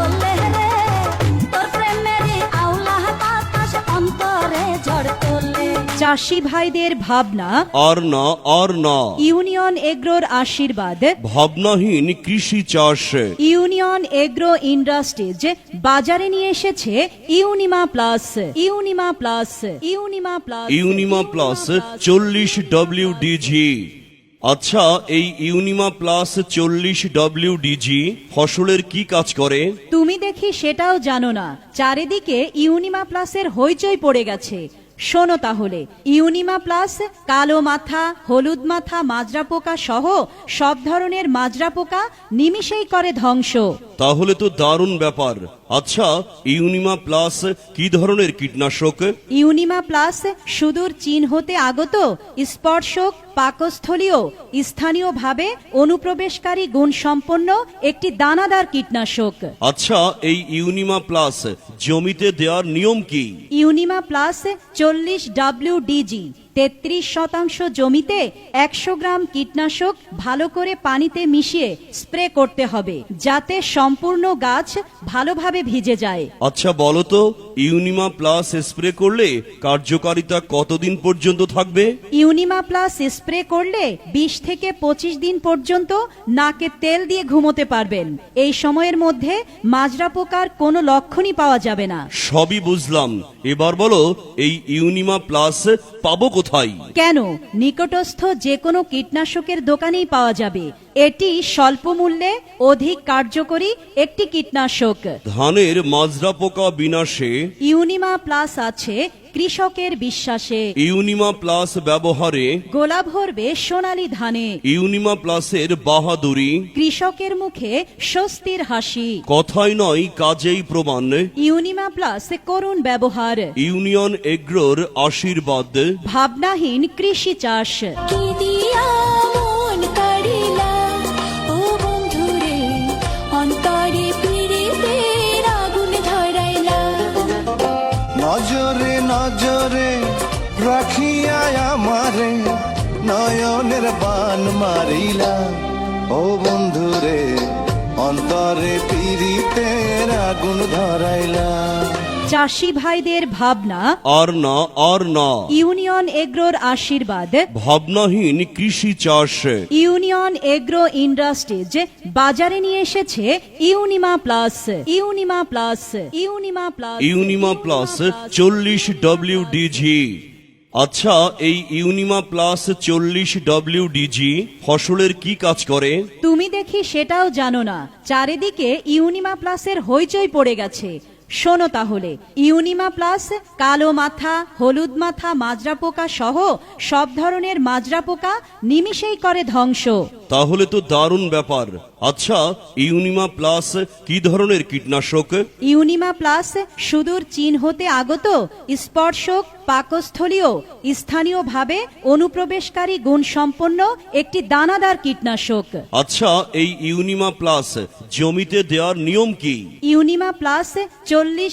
তোলে রে তোর প্রেমেরই আওলা বাতাস অন্তরে ঝড় তোলে। চাষি ভাইদের ভাবনা আর না ইউনিয়ন এগ্রোর আশীর্বাদ ভাবনাহীন কৃষি চাষ। ইউনিয়ন এগ্রো ইন্ডাস্ট্রিজ বাজারে নিয়ে এসেছে ইউনিমা প্লাস। ইউনিমা প্লাস ইউনিমা প্লাস ইউনিমা প্লাস 40 WDG। আচ্ছা, এই ইউনিমা প্লাস 40 WDG ফসলের কি কাজ করে? তুমি দেখি সেটাও জানো না। চারিদিকে ইউনিমা প্লাসের হইচই পড়ে গেছে। শোনো তাহলে, ইউনিমা প্লাস কালো মাথা, হলুদ মাথা, মাজরা পোকা সহ সব ধরনের মাজরা পোকা নিমিষেই করে ধ্বংস। তাহলে তো দারুণ ব্যাপার। আচ্ছা, ইউনিমা প্লাস কি ধরনের কীটনাশক? ইউনিমা প্লাস সুদূর চীন হতে আগত স্পর্শক, পাকস্থলীয়, স্থানীয়ভাবে অনুপ্রবেশকারী গুণসম্পন্ন একটি দানাদার কীটনাশক। আচ্ছা, এই ইউনিমা প্লাস জমিতে দেওয়ার নিয়ম কি? ইউনিমা প্লাস 40 WDG 33% জমিতে 100 গ্রাম কীটনাশক ভালো করে পানিতে মিশিয়ে স্প্রে করতে হবে, যাতে সম্পূর্ণ গাছ ভালোভাবে ভিজে যায়। আচ্ছা বলো তো, ইউনিমা প্লাস স্প্রে করলে কার্যকারিতা কতদিন পর্যন্ত থাকবে? ইউনিমা প্লাস স্প্রে করলে 20 থেকে 25 দিন পর্যন্ত নাকে তেল দিয়ে ঘুমোতে পারবেন। এই সময়ের মধ্যে মাজরা পোকার কোনো লক্ষণই পাওয়া যাবে না। সবই বুঝলাম, এবার বলো এই ইউনিমা প্লাস পাবো কোথায়? কেন, নিকটস্থ যে কোনো কীটনাশকের দোকানেই পাওয়া যাবে। এটি স্বল্প মূল্যে অধিক কার্যকরী একটি কীটনাশক। ধানের মাজরা পোকা বিনাশে ইউনিমা প্লাস আছে কৃষকের বিশ্বাসে। ইউনিমা প্লাস ব্যবহারে গোলা ভরবে সোনালী ধানে। ইউনিমা প্লাসের বাহাদুরি কৃষকের মুখে স্বস্তির হাসি। কথাই নয়, কাজেই প্রমাণ। ইউনিমা প্লাস করুন ব্যবহার। ইউনিয়ন এগ্রোর আশীর্বাদ। ভাবনাহীন কৃষি চাষ। কি দিয়া মন কাড়িলা ও বন্ধুরে অন্তরে পীড়িতের আগুন ধরাইলা। নজরে নজরে রাখিয়া আমারে নয়নের বান মারিলা ও বন্ধুরে অন্তরে পীড়িতের আগুন ধরাইলা। চাষি ভাইদের ভাবনা আর না ইউনিয়ন এগ্রোর আশীর্বাদ ভাবনাহীন কৃষি চাষ। ইউনিয়ন এগ্রো ইন্ডাস্ট্রিজ বাজারে নিয়ে এসেছে ইউনিমা প্লাস। ইউনিমা প্লাস ইউনিমা প্লাস ইউনিমা প্লাস 40 WDG। আচ্ছা, এই ইউনিমা প্লাস 40 WDG ফসলের কি কাজ করে? তুমি দেখি সেটাও জানো না। চারিদিকে ইউনিমা প্লাসের হইচই পড়ে গেছে। শোনো তাহলে, ইউনিমা প্লাস কালো মাথা, হলুদ মাথা, মাজরা পোকা সহ সব ধরনের মাজরা পোকা নিমিষেই করে ধ্বংস। তাহলে তো দারুণ ব্যাপার। আচ্ছা, ইউনিমা প্লাস কি ধরনের কীটনাশক? ইউনিমা প্লাস সুদূর চীন হতে আগত স্পর্শক, পাকস্থলীয়, স্থানীয়ভাবে অনুপ্রবেশকারী গুণসম্পন্ন একটি দানাদার কীটনাশক। আচ্ছা, এই ইউনিমা প্লাস জমিতে দেওয়ার নিয়ম কি? ইউনিমা প্লাস 40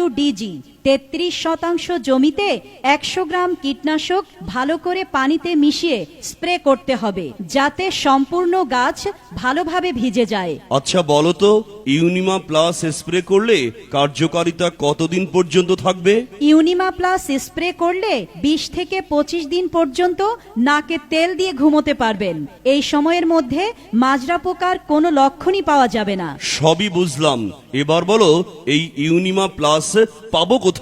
WDG 33% জমিতে 100 গ্রাম কীটনাশক ভালো করে পানিতে মিশিয়ে স্প্রে করতে হবে, যাতে সম্পূর্ণ গাছ ভালোভাবে ভিজে যায়। আচ্ছা বলো তো, ইউনিমা প্লাস স্প্রে করলে কার্যকারিতা কতদিন পর্যন্ত থাকবে? ইউনিমা প্লাস স্প্রে করলে 20 থেকে 25 দিন পর্যন্ত নাকে তেল দিয়ে ঘুমোতে পারবেন। এই সময়ের মধ্যে মাজরা পোকার কোনো লক্ষণই পাওয়া যাবে না। সবই বুঝলাম, এবার বলো এই ইউনিমা প্লাস পাবো কোথায়?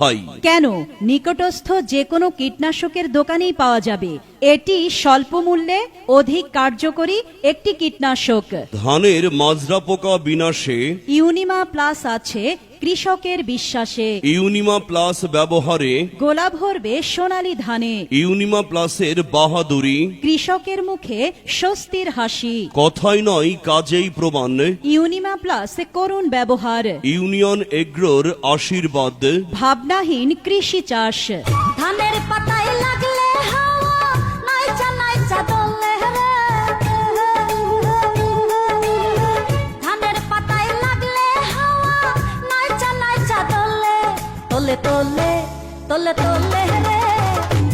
কেন, নিকটস্থ যে কোনো কীটনাশকের দোকানেই পাওয়া যাবে। এটি স্বল্প মূল্যে অধিক কার্যকরী একটি কীটনাশক। ধানের মাজরা পোকা বিনাশে ইউনিমা প্লাস আছে কৃষকের বিশ্বাসে। ইউনিমা প্লাস ব্যবহারে গোলা ভরবে সোনালী ধানে। ইউনিমা প্লাসের বাহাদুরি কৃষকের মুখে স্বস্তির হাসি। কথাই নয়, কাজেই প্রমাণ। ইউনিমা প্লাস করুন ব্যবহার। ইউনিয়ন এগ্রোর আশীর্বাদ। ভাবনাহীন কৃষি চাষ। ধানের পাতায় লাগলে হাওয়া নাইচা নাইচা দোলে রে। ধানের পাতায় লাগলে হাওয়া নাইচা নাইচা দোলে। তোলে তোলে তোলে তোলে রে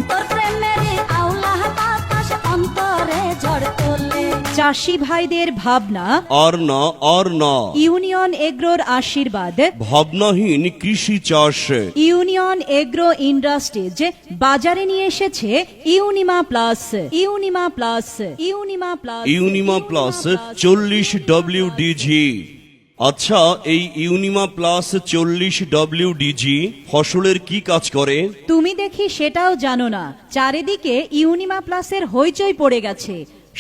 তোর প্রেমেরই আওলা বাতাস অন্তরে ঝড় তোলে। চাষি ভাইদের ভাবনা, আর না আর না। ইউনিয়ন এগ্রোর আশীর্বাদ, ভাবনাহীন কৃষি চাষ। ইউনিয়ন এগ্রো ইন্ডাস্ট্রিজ বাজারে নিয়ে এসেছে ইউনিমা প্লাস, ইউনিমা প্লাস, ইউনিমা প্লাস, ইউনিমা প্লাস 40WDG। আচ্ছা, এই ইউনিমা প্লাস 40WDG ফসলের কি কাজ করে? তুমি দেখি সেটাও জানো না। চারিদিকে ইউনিমা প্লাসের হইচই পড়ে গেছে।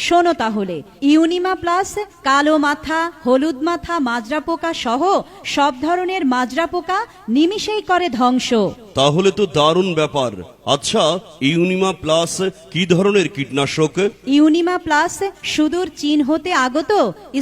শোনো তাহলে, ইউনিমা প্লাস কালো মাথা, হলুদ মাথা, মাজরা পোকা সহ সব ধরনের মাজরা পোকা নিমিষেই করে ধ্বংস। তাহলে তো দারুণ ব্যাপার। আচ্ছা, ইউনিমা প্লাস কি ধরনের কীটনাশক? ইউনিমা প্লাস সুদূর চীন হতে আগত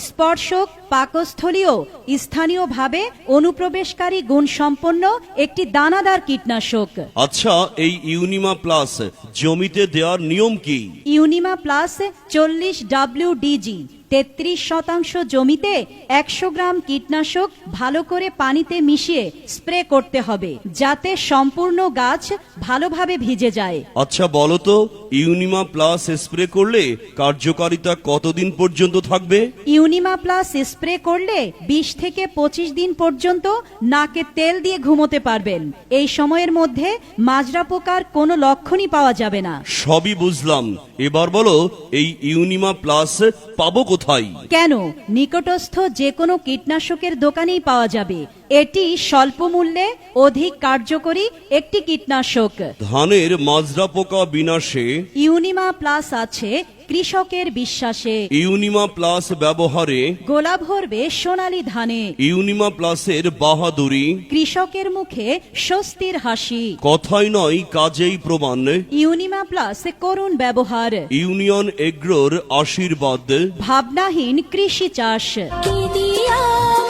স্পর্শক, পাকস্থলীয়, স্থানীয়ভাবে অনুপ্রবেশকারী গুণসম্পন্ন একটি দানাদার কীটনাশক। আচ্ছা, এই ইউনিমা প্লাস জমিতে দেওয়ার নিয়ম কি? ইউনিমা প্লাস 40WDG 33% জমিতে 100 গ্রাম কীটনাশক ভালো করে পানিতে মিশিয়ে স্প্রে করতে হবে, যাতে সম্পূর্ণ গাছ ভালোভাবে ভিজে যায়। আচ্ছা বলো তো, ইউনিমা প্লাস স্প্রে করলে কার্যকারিতা কতদিন পর্যন্ত থাকবে? ইউনিমা প্লাস স্প্রে করলে 20 থেকে 25 দিন পর্যন্ত নাকে তেল দিয়ে ঘুমোতে পারবেন। এই সময়ের মধ্যে মাজরা পোকার কোনো লক্ষণই পাওয়া যাবে না। সবই বুঝলাম, এবার বলো এই ইউনিমা প্লাস পাবো কোথায়? কেন, নিকটস্থ যে কোনো কীটনাশকের দোকানেই পাওয়া যাবে। এটি স্বল্প মূল্যে অধিক কার্যকরী একটি কীটনাশক। ধানের মাজরা পোকা বিনাশে ইউনিমা প্লাস আছে কৃষকের বিশ্বাসে। ইউনিমা প্লাস ব্যবহারে গোলা ভরবে সোনালী ধানে। ইউনিমা প্লাসের বাহাদুরি কৃষকের মুখে স্বস্তির হাসি। কথাই নয়, কাজেই প্রমাণ। ইউনিমা প্লাস করুন ব্যবহার। ইউনিয়ন এগ্রোর আশীর্বাদ। ভাবনাহীন কৃষি চাষ। কি দিয়া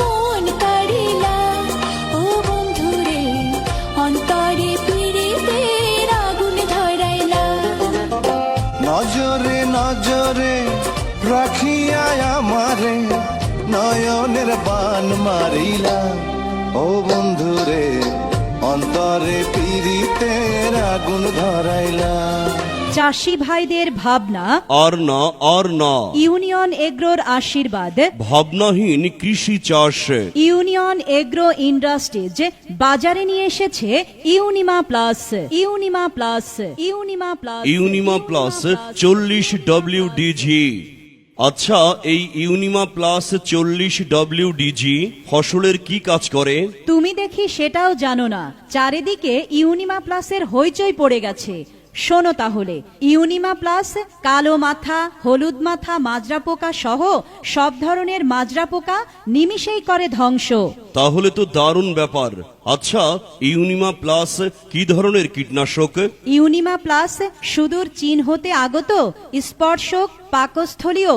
মন কাড়িলা ও বন্ধুরে, অন্তরে পীড়িতের আগুন ধরাইলা। নজরে নজরে রাখিয়া আমারে নয়নের বান মারিলা। ও বন্ধুরে, অন্তরে পীড়িতের আগুন ধরাইলা। চাষি ভাইদের ভাবনা, আর না আর না। ইউনিয়ন এগ্রোর আশীর্বাদ, ভাবনাহীন কৃষি চাষ। ইউনিয়ন এগ্রো ইন্ডাস্ট্রিজ বাজারে নিয়ে এসেছে ইউনিমা প্লাস, ইউনিমা প্লাস, ইউনিমা প্লাস, ইউনিমা প্লাস 40WDG। আচ্ছা, এই ইউনিমা প্লাস 40WDG ফসলের কি কাজ করে? তুমি দেখি সেটাও জানো না। চারিদিকে ইউনিমা প্লাসের হইচই পড়ে গেছে। শোনো তাহলে, ইউনিমা প্লাস কালো মাথা, হলুদ মাথা, মাজরা পোকা সহ সব ধরনের মাজরা পোকা নিমিষেই করে ধ্বংস। তাহলে তো দারুণ ব্যাপার। আচ্ছা, ইউনিমা প্লাস কি ধরনের কীটনাশক? ইউনিমা প্লাস সুদূর চীন হতে আগত স্পর্শক, পাকস্থলীয়,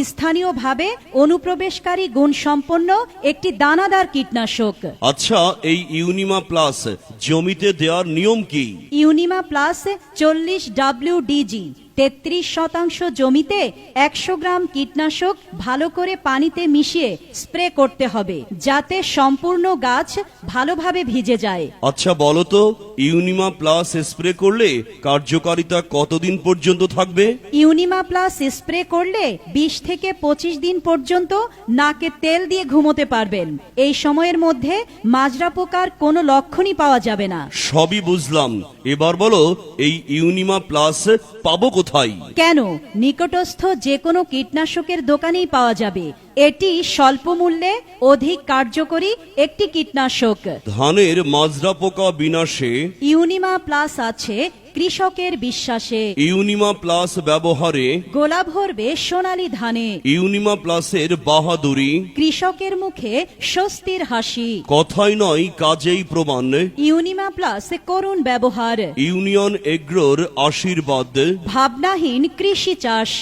স্থানীয়ভাবে অনুপ্রবেশকারী গুণসম্পন্ন একটি দানাদার কীটনাশক। আচ্ছা, এই ইউনিমা প্লাস জমিতে দেওয়ার নিয়ম কি? ইউনিমা প্লাস 40WDG 33% জমিতে 100 গ্রাম কীটনাশক ভালো করে পানিতে মিশিয়ে স্প্রে করতে হবে, যাতে সম্পূর্ণ গাছ ভালোভাবে ভিজে যায়। আচ্ছা বলো তো, ইউনিমা প্লাস স্প্রে করলে কার্যকারিতা কতদিন পর্যন্ত থাকবে? ইউনিমা প্লাস স্প্রে করলে 20 থেকে 25 দিন পর্যন্ত নাকে তেল দিয়ে ঘুমোতে পারবেন। এই সময়ের মধ্যে মাজরা পোকার কোনো লক্ষণই পাওয়া যাবে না। সবই বুঝলাম, এবার বলো এই ইউনিমা প্লাস পাবো কোথায়? কেন, নিকটস্থ যে কোনো কীটনাশকের দোকানেই পাওয়া যাবে। এটি স্বল্প মূল্যে অধিক কার্যকরী একটি কীটনাশক। ধানের মাজরা পোকা বিনাশে ইউনিমা প্লাস আছে কৃষকের বিশ্বাসে। ইউনিমা প্লাস ব্যবহারে গোলা ভরবে সোনালী ধানে। ইউনিমা প্লাসের বাহাদুরি কৃষকের মুখে স্বস্তির হাসি। কথাই নয়, কাজেই প্রমাণ। ইউনিমা প্লাস করুন ব্যবহার। ইউনিয়ন এগ্রোর আশীর্বাদ। ভাবনাহীন কৃষি চাষ।